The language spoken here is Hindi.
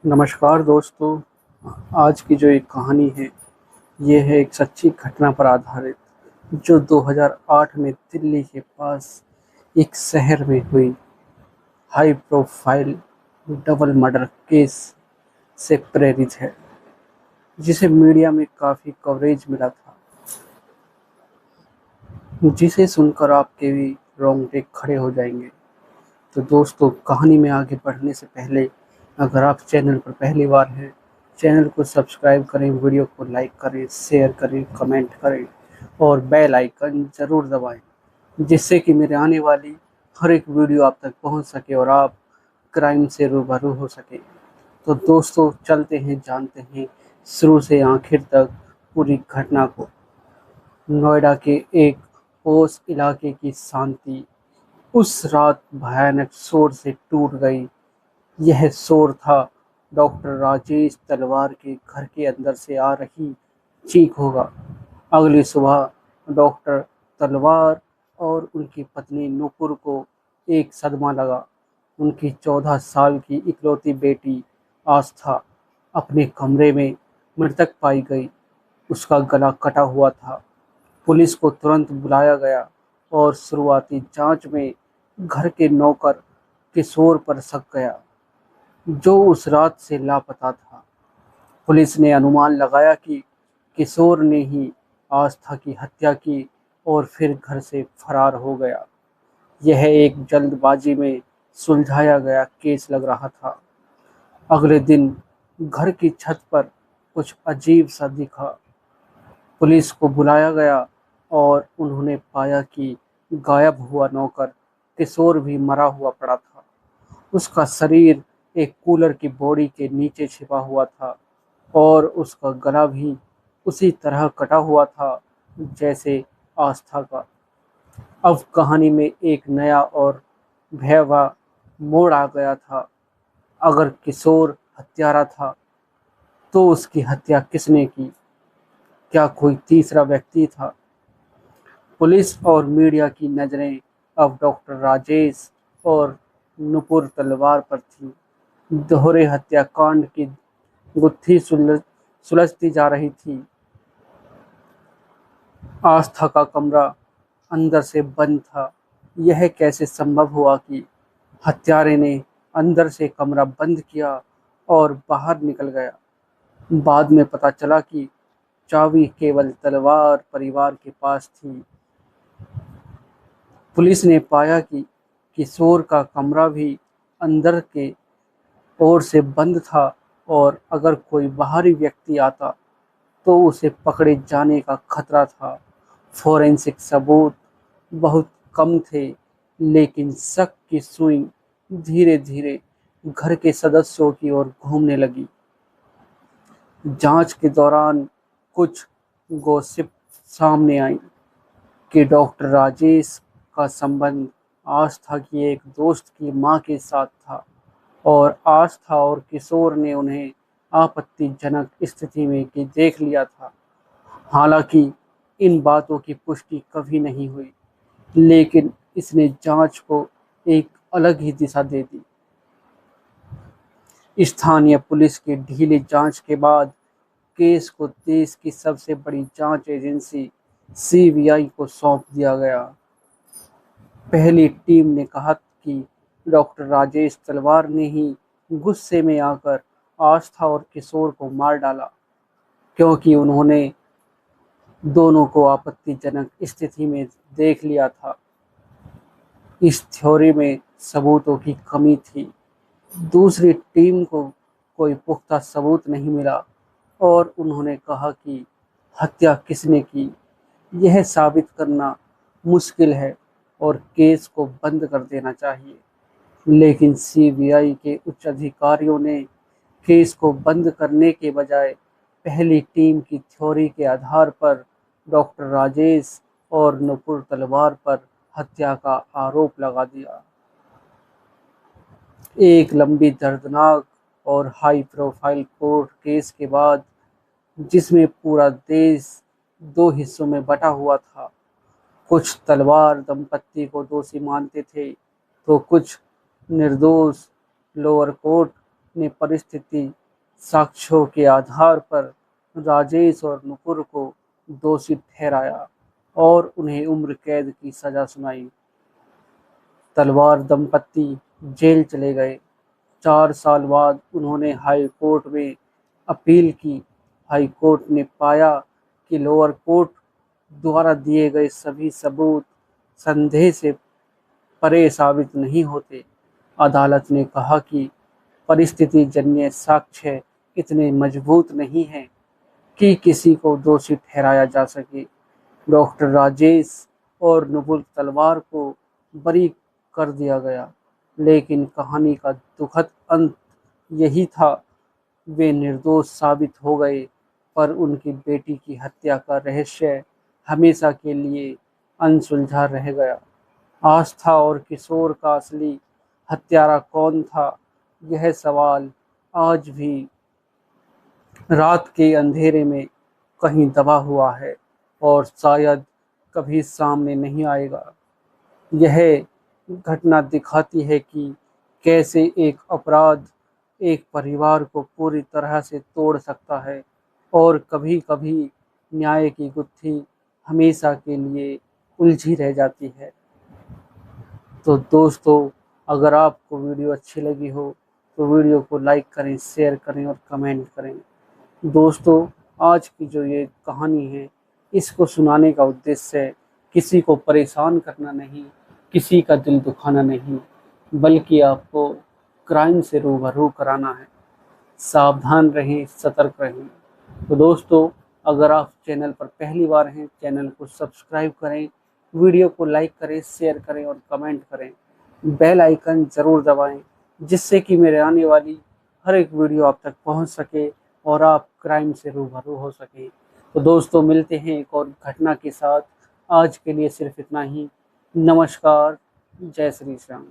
नमस्कार दोस्तों। आज की जो एक कहानी है, ये है एक सच्ची घटना पर आधारित, जो 2008 में दिल्ली के पास एक शहर में हुई high profile double murder case से प्रेरित है, जिसे मीडिया में काफ़ी कवरेज मिला था, जिसे सुनकर आपके भी रोंगटे खड़े हो जाएंगे। तो दोस्तों, कहानी में आगे बढ़ने से पहले अगर आप चैनल पर पहली बार हैं, चैनल को सब्सक्राइब करें, वीडियो को लाइक करें, शेयर करें, कमेंट करें और बेल आइकन ज़रूर दबाएं, जिससे कि मेरे आने वाली हर एक वीडियो आप तक पहुंच सके और आप क्राइम से रूबरू हो सके। तो दोस्तों, चलते हैं, जानते हैं शुरू से आखिर तक पूरी घटना को। नोएडा के एक ओस इलाके की शांति उस रात भयानक शोर से टूट गई। यह शोर था डॉक्टर राजेश तलवार के घर के अंदर से आ रही चीख होगा। अगली सुबह डॉक्टर तलवार और उनकी पत्नी नूपुर को एक सदमा लगा। उनकी 14 साल की इकलौती बेटी आस्था अपने कमरे में मृतक पाई गई। उसका गला कटा हुआ था। पुलिस को तुरंत बुलाया गया और शुरुआती जांच में घर के नौकर किशोर पर शक गया, जो उस रात से लापता था। पुलिस ने अनुमान लगाया कि किशोर ने ही आस्था की हत्या की और फिर घर से फरार हो गया। यह एक जल्दबाजी में सुलझाया गया केस लग रहा था। अगले दिन घर की छत पर कुछ अजीब सा दिखा। पुलिस को बुलाया गया और उन्होंने पाया कि गायब हुआ नौकर किशोर भी मरा हुआ पड़ा था। उसका शरीर एक कूलर की बोरी के नीचे छिपा हुआ था और उसका गला भी उसी तरह कटा हुआ था जैसे आस्था का। अब कहानी में एक नया और भयावह मोड़ आ गया था। अगर किशोर हत्यारा था, तो उसकी हत्या किसने की? क्या कोई तीसरा व्यक्ति था? पुलिस और मीडिया की नज़रें अब डॉक्टर राजेश और नुपुर तलवार पर थी। दोहरे हत्याकांड की गुत्थी सुलझती जा रही थी। आस्था का कमरा अंदर से बंद था। यह कैसे संभव हुआ कि हत्यारे ने अंदर से कमरा बंद किया और बाहर निकल गया? बाद में पता चला कि चाबी केवल तलवार परिवार के पास थी। पुलिस ने पाया कि किशोर का कमरा भी अंदर के ओर से बंद था और अगर कोई बाहरी व्यक्ति आता तो उसे पकड़े जाने का खतरा था। फोरेंसिक सबूत बहुत कम थे, लेकिन शक की सुई धीरे धीरे घर के सदस्यों की ओर घूमने लगी। जांच के दौरान कुछ गॉसिप सामने आई कि डॉक्टर राजेश का संबंध आस्था की एक दोस्त की मां के साथ था और आस्था और किशोर ने उन्हें आपत्तिजनक स्थिति में कि देख लिया था। हालांकि इन बातों की पुष्टि कभी नहीं हुई, लेकिन इसने जांच को एक अलग ही दिशा दे दी। स्थानीय पुलिस की ढीली जांच के बाद केस को देश की सबसे बड़ी जांच एजेंसी सीबीआई को सौंप दिया गया। पहली टीम ने कहा कि डॉक्टर राजेश तलवार ने ही गुस्से में आकर आस्था और किशोर को मार डाला, क्योंकि उन्होंने दोनों को आपत्तिजनक स्थिति में देख लिया था। इस थ्योरी में सबूतों की कमी थी। दूसरी टीम को कोई पुख्ता सबूत नहीं मिला और उन्होंने कहा कि हत्या किसने की, यह साबित करना मुश्किल है और केस को बंद कर देना चाहिए। लेकिन सीबीआई के उच्च अधिकारियों ने केस को बंद करने के बजाय पहली टीम की थ्योरी के आधार पर डॉक्टर राजेश और नुपुर तलवार पर हत्या का आरोप लगा दिया। एक लंबी, दर्दनाक और हाई प्रोफाइल कोर्ट केस के बाद, जिसमें पूरा देश दो हिस्सों में बटा हुआ था। कुछ तलवार दंपत्ति को दोषी मानते थे, तो कुछ निर्दोष लोअर कोर्ट ने परिस्थिति साक्ष्यों के आधार पर राजेश और नुपुर को दोषी ठहराया और उन्हें उम्र कैद की सजा सुनाई। तलवार दंपति जेल चले गए। 4 साल बाद उन्होंने हाई कोर्ट में अपील की। हाई कोर्ट ने पाया कि लोअर कोर्ट द्वारा दिए गए सभी सबूत संदेह से परे साबित नहीं होते। अदालत ने कहा कि परिस्थिति जन्य साक्ष्य इतने मजबूत नहीं हैं कि किसी को दोषी ठहराया जा सके। डॉक्टर राजेश और नुपुर तलवार को बरी कर दिया गया, लेकिन कहानी का दुखद अंत यही था। वे निर्दोष साबित हो गए, पर उनकी बेटी की हत्या का रहस्य हमेशा के लिए अनसुलझा रह गया। आस्था और किशोर का असली हत्यारा कौन था, यह सवाल आज भी रात के अंधेरे में कहीं दबा हुआ है और शायद कभी सामने नहीं आएगा। यह घटना दिखाती है कि कैसे एक अपराध एक परिवार को पूरी तरह से तोड़ सकता है और कभी-कभी न्याय की गुत्थी हमेशा के लिए उलझी रह जाती है। तो दोस्तों, अगर आपको वीडियो अच्छी लगी हो तो वीडियो को लाइक करें, शेयर करें और कमेंट करें। दोस्तों, आज की जो ये कहानी है, इसको सुनाने का उद्देश्य किसी को परेशान करना नहीं, किसी का दिल दुखाना नहीं, बल्कि आपको क्राइम से रूबरू कराना है। सावधान रहें, सतर्क रहें। तो दोस्तों, अगर आप चैनल पर पहली बार हैं, चैनल को सब्सक्राइब करें, वीडियो को लाइक करें, शेयर करें और कमेंट करें। बेल आइकन ज़रूर दबाएं, जिससे कि मेरे आने वाली हर एक वीडियो आप तक पहुंच सके और आप क्राइम से रूबरू हो सकें। तो दोस्तों, मिलते हैं एक और घटना के साथ। आज के लिए सिर्फ इतना ही। नमस्कार। जय श्री श्याम।